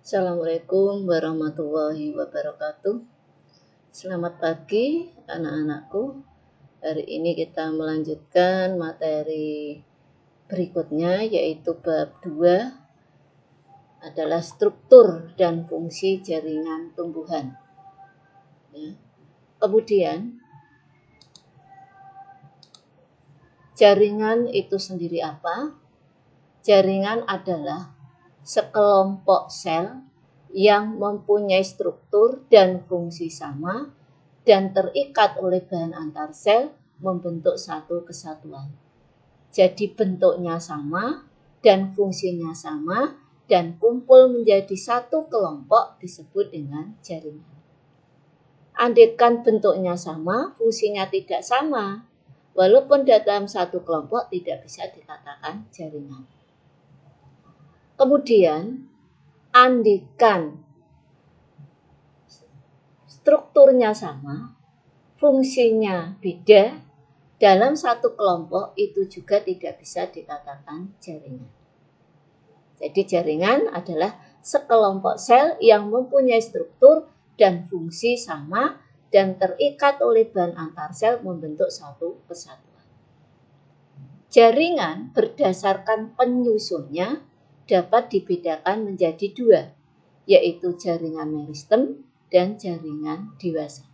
Assalamualaikum warahmatullahi wabarakatuh. Selamat pagi anak-anakku. Hari ini kita melanjutkan materi berikutnya, yaitu bab 2 adalah struktur dan fungsi jaringan tumbuhan. Kemudian jaringan itu sendiri apa? Jaringan adalah sekelompok sel yang mempunyai struktur dan fungsi sama dan terikat oleh bahan antar sel membentuk satu kesatuan. Jadi bentuknya sama dan fungsinya sama dan kumpul menjadi satu kelompok disebut dengan jaringan. Andaikan bentuknya sama, fungsinya tidak sama, walaupun dalam satu kelompok tidak bisa dikatakan jaringan. Kemudian, andaikan strukturnya sama, fungsinya beda, dalam satu kelompok itu juga tidak bisa dikatakan jaringan. Jadi jaringan adalah sekelompok sel yang mempunyai struktur dan fungsi sama dan terikat oleh bahan antar sel membentuk satu kesatuan. Jaringan berdasarkan penyusunnya dapat dibedakan menjadi dua, yaitu jaringan meristem dan jaringan diwasa.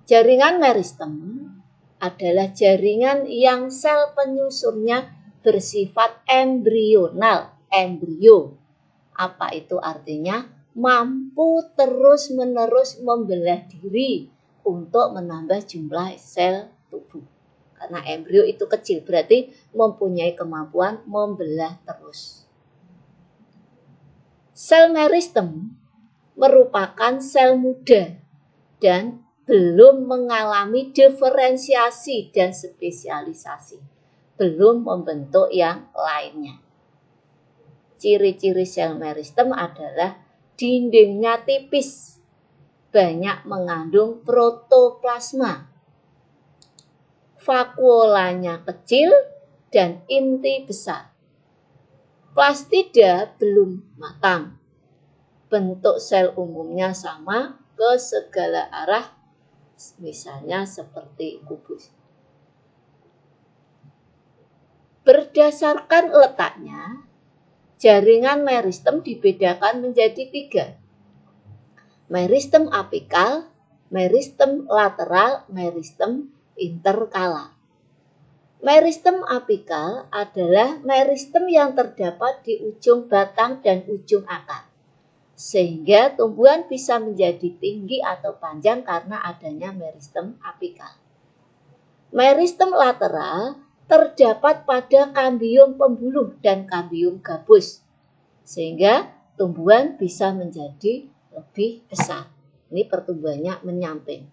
Jaringan meristem adalah jaringan yang sel penyusunnya bersifat embrional, embrio. Apa itu artinya? Mampu terus-menerus membelah diri untuk menambah jumlah sel tubuh. Karena embrio itu kecil, berarti mempunyai kemampuan membelah terus. Sel meristem merupakan sel muda dan belum mengalami diferensiasi dan spesialisasi, belum membentuk yang lainnya. Ciri-ciri sel meristem adalah dindingnya tipis, banyak mengandung protoplasma, vakuolanya kecil dan inti besar. Plastida belum matang. Bentuk sel umumnya sama ke segala arah, misalnya seperti kubus. Berdasarkan letaknya, jaringan meristem dibedakan menjadi 3. Meristem apikal, meristem lateral, meristem interkalar. Meristem apikal adalah meristem yang terdapat di ujung batang dan ujung akar, sehingga tumbuhan bisa menjadi tinggi atau panjang karena adanya meristem apikal. Meristem lateral terdapat pada kambium pembuluh dan kambium gabus, sehingga tumbuhan bisa menjadi lebih besar. Ini pertumbuhannya menyamping.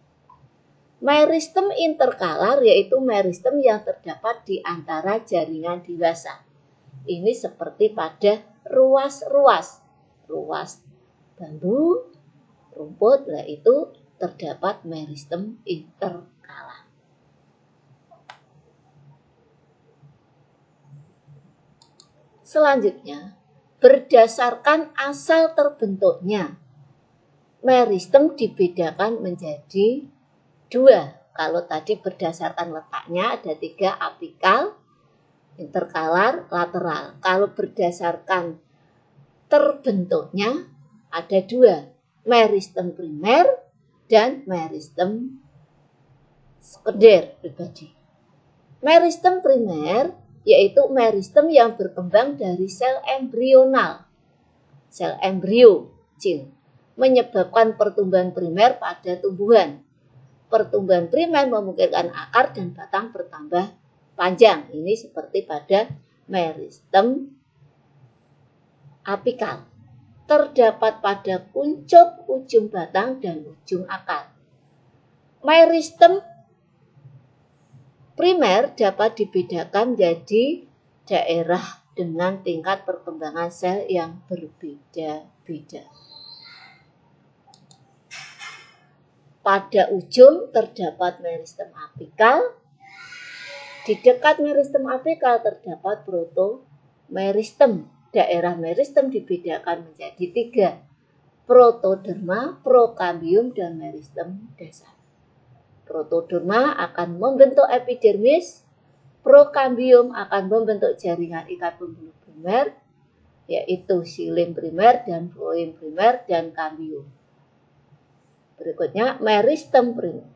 Meristem interkalar yaitu meristem yang terdapat di antara jaringan diwasa. Ini seperti pada ruas bambu, rumput, itu terdapat meristem interkalar. Selanjutnya, berdasarkan asal terbentuknya, meristem dibedakan menjadi 2. Kalau tadi berdasarkan letaknya ada 3, apikal, interkalar, lateral. Kalau berdasarkan terbentuknya ada 2, meristem primer dan meristem sekunder pribadi. Meristem primer yaitu meristem yang berkembang dari sel embrional, sel embrio kecil, menyebabkan pertumbuhan primer pada tumbuhan. Pertumbuhan primer memungkinkan akar dan batang bertambah panjang. Ini seperti pada meristem apikal. Terdapat pada kuncup ujung batang dan ujung akar. Meristem primer dapat dibedakan menjadi daerah dengan tingkat perkembangan sel yang berbeda-beda. Pada ujung terdapat meristem apikal. Di dekat meristem apikal terdapat protomeristem daerah meristem dibedakan menjadi 3. Protoderma, prokambium, dan meristem dasar. Protoderma akan membentuk epidermis, prokambium akan membentuk jaringan ikat pembuluh primer, yaitu xilem primer dan floem primer dan kambium. Berikutnya, meristem primer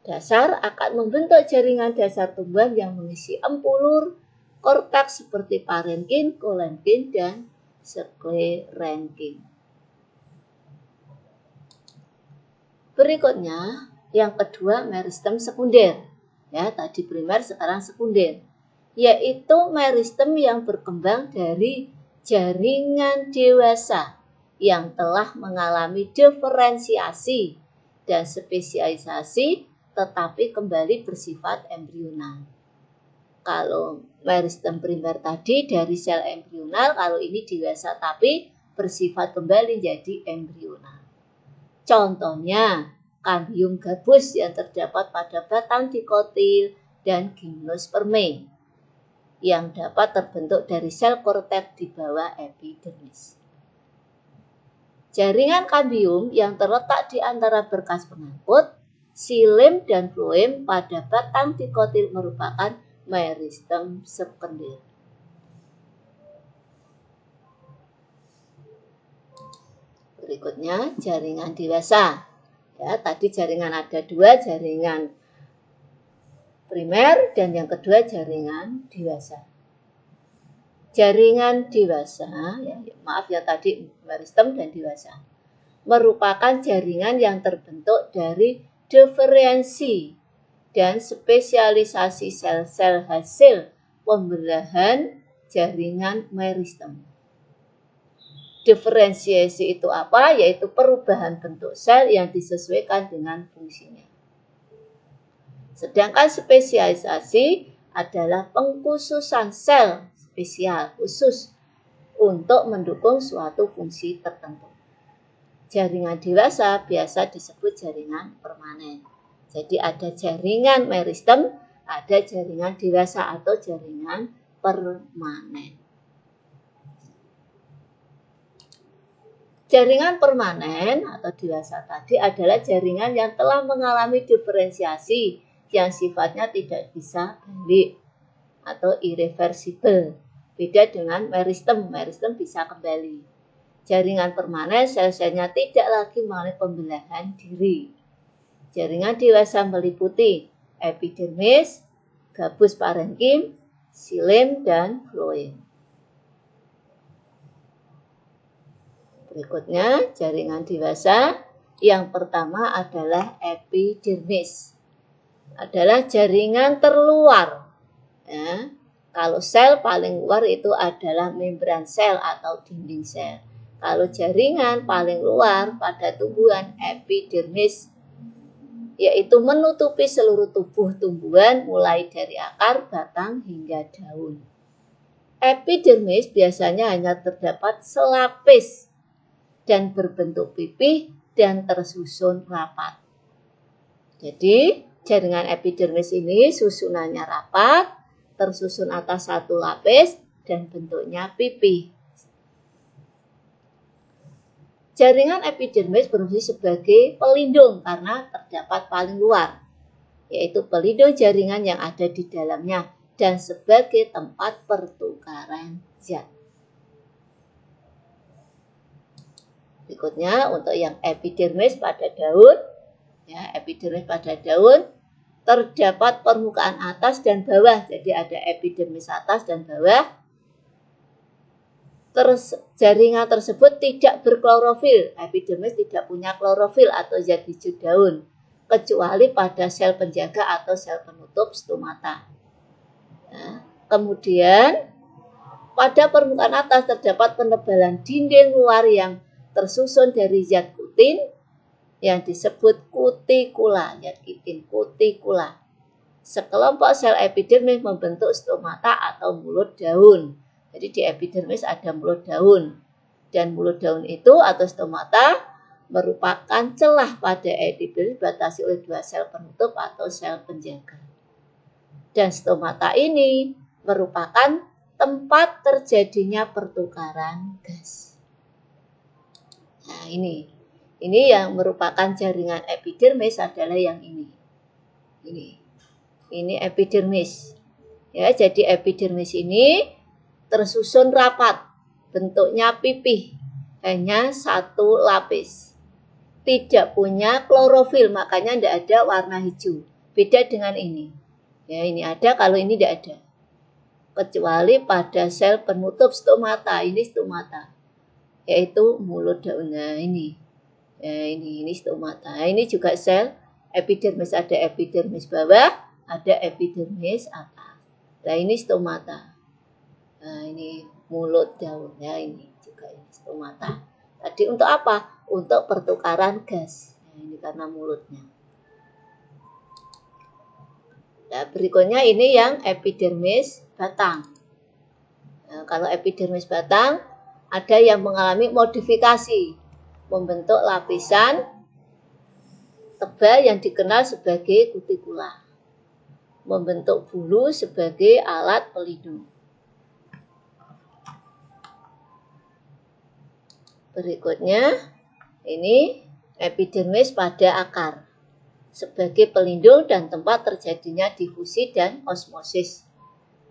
dasar akan membentuk jaringan dasar tumbuhan yang mengisi empulur korteks seperti parenkim, kolenkim, dan sklerenkim. Berikutnya, yang kedua, meristem sekunder. Ya, tadi primer, sekarang sekunder. Yaitu meristem yang berkembang dari jaringan dewasa yang telah mengalami diferensiasi dan spesialisasi tetapi kembali bersifat embrional. Kalau meristem primer tadi dari sel embrional, kalau ini dewasa tapi bersifat kembali jadi embrional. Contohnya, kambium gabus yang terdapat pada batang dikotil dan gimnosperme yang dapat terbentuk dari sel korteks di bawah epidermis. Jaringan kambium yang terletak di antara berkas pengangkut, xilem dan floem pada batang dikotil merupakan meristem sekunder. Berikutnya, jaringan dewasa. Ya, tadi jaringan ada 2, jaringan primer dan yang kedua jaringan dewasa. Jaringan dewasa, maaf ya tadi meristem dan dewasa, merupakan jaringan yang terbentuk dari diferensi dan spesialisasi sel-sel hasil pembelahan jaringan meristem. Diferensiasi itu apa? Yaitu perubahan bentuk sel yang disesuaikan dengan fungsinya. Sedangkan spesialisasi adalah pengkhususan sel spesial khusus untuk mendukung suatu fungsi tertentu. Jaringan dewasa biasa disebut jaringan permanen. Jadi ada jaringan meristem, ada jaringan dewasa atau jaringan permanen. Jaringan permanen atau dewasa tadi adalah jaringan yang telah mengalami diferensiasi yang sifatnya tidak bisa balik atau irreversibel. Beda dengan meristem, meristem bisa kembali. Jaringan permanen sel-selnya tidak lagi mengalami pembelahan diri. Jaringan dewasa meliputi epidermis, gabus parenkim, xilem, dan floem. Berikutnya, jaringan dewasa yang pertama adalah epidermis. Adalah jaringan terluar. Ya, kalau sel paling luar itu adalah membran sel atau dinding sel. Kalau jaringan paling luar pada tumbuhan epidermis, yaitu menutupi seluruh tubuh tumbuhan mulai dari akar, batang, hingga daun. Epidermis biasanya hanya terdapat selapis dan berbentuk pipih dan tersusun rapat. Jadi, jaringan epidermis ini susunannya rapat, tersusun atas satu lapis, dan bentuknya pipih. Jaringan epidermis berfungsi sebagai pelindung karena terdapat paling luar, yaitu pelindung jaringan yang ada di dalamnya dan sebagai tempat pertukaran zat. Berikutnya untuk yang epidermis pada daun, ya, epidermis pada daun terdapat permukaan atas dan bawah, jadi ada epidermis atas dan bawah. Jaringan tersebut tidak berklorofil. Epidermis tidak punya klorofil atau zat hijau daun, kecuali pada sel penjaga atau sel penutup stomata. Nah, kemudian pada permukaan atas terdapat penebalan dinding luar yang tersusun dari zat kutin yang disebut kutikula, zat kitin, kutikula. Sekelompok sel epidermis membentuk stomata atau mulut daun. Jadi di epidermis ada mulut daun. Dan mulut daun itu atau stomata merupakan celah pada epidermis dibatasi oleh 2 sel penutup atau sel penjaga. Dan stomata ini merupakan tempat terjadinya pertukaran gas. Nah, ini yang merupakan jaringan epidermis adalah yang ini. Ini epidermis. Ya, jadi epidermis ini tersusun rapat, bentuknya pipih, hanya satu lapis. Tidak punya klorofil, makanya tidak ada warna hijau. Beda dengan ini. Ya, ini ada, kalau ini tidak ada. Kecuali pada sel penutup stomata, ini stomata, yaitu mulut daunnya ini. Ya, ini stomata. Nah, ini juga sel epidermis, ada epidermis bawah, ada epidermis atas. Nah, ini stomata. Nah, ini mulut daunnya, ini juga ini stomata. Tadi untuk apa? Untuk pertukaran gas. Nah, ini karena mulutnya. Nah, berikutnya ini yang epidermis batang. Nah, kalau epidermis batang ada yang mengalami modifikasi, membentuk lapisan tebal yang dikenal sebagai kutikula, membentuk bulu sebagai alat pelindung. Berikutnya ini epidermis pada akar sebagai pelindung dan tempat terjadinya difusi dan osmosis.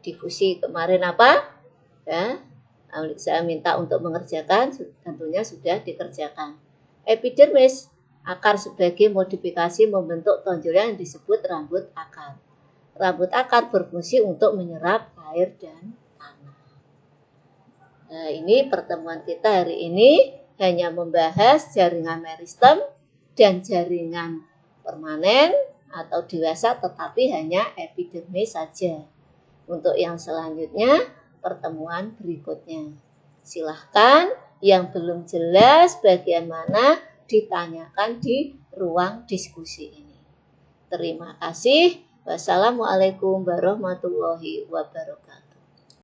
Difusi kemarin apa? Ya, saya minta untuk mengerjakan, tentunya sudah dikerjakan. Epidermis, akar sebagai modifikasi membentuk tonjolan yang disebut rambut akar. Rambut akar berfungsi untuk menyerap air dan tanah. Nah, ini pertemuan kita hari ini hanya membahas jaringan meristem dan jaringan permanen atau dewasa, tetapi hanya epidermis saja. Untuk yang selanjutnya, pertemuan berikutnya. Silahkan yang belum jelas bagian mana ditanyakan di ruang diskusi ini. Terima kasih. Wassalamualaikum warahmatullahi wabarakatuh.